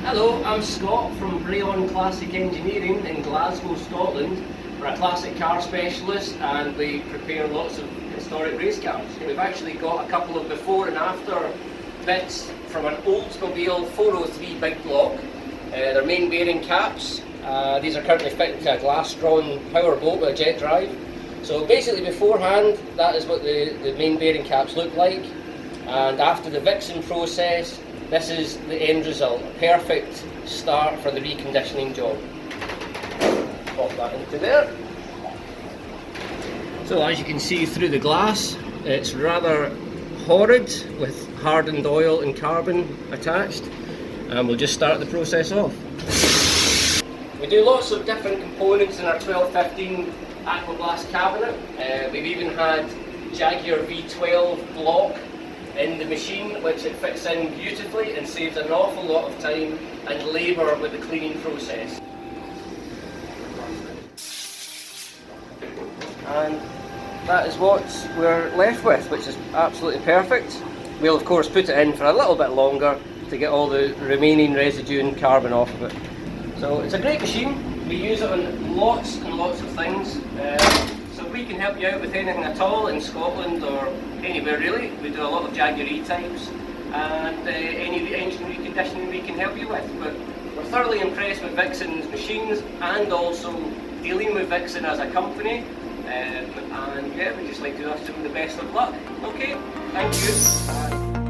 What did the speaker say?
Hello, I'm Scott from Brayon Classic Engineering in Glasgow, Scotland. We're a classic car specialist and we prepare lots of historic race cars. We've actually got a couple of before and after bits from an Oldsmobile 403 big block. They're main bearing caps. These are currently fitted to a glass-drawn power boat with a jet drive. So basically beforehand, that is what the main bearing caps look like. And after the Vixen process, this is the end result, a perfect start for the reconditioning job. Pop that into there. So as you can see through the glass, it's rather horrid with hardened oil and carbon attached, and we'll just start the process off. We do lots of different components in our 1215 Aquablast cabinet. We've even had Jaguar V12 block in the machine, which it fits in beautifully and saves an awful lot of time and labour with the cleaning process. And that is what we're left with, which is absolutely perfect. We'll of course put it in for a little bit longer to get all the remaining residue and carbon off of it. So it's a great machine. We use it on lots and lots of things. So if we can help you out with anything at all in Scotland or anywhere really, we do a lot of Jaguar E-types and any engine reconditioning we can help you with. But we're thoroughly impressed with Vixen's machines and also dealing with Vixen as a company. And yeah, we just like to wish them the best of luck. Okay, thank you. Bye.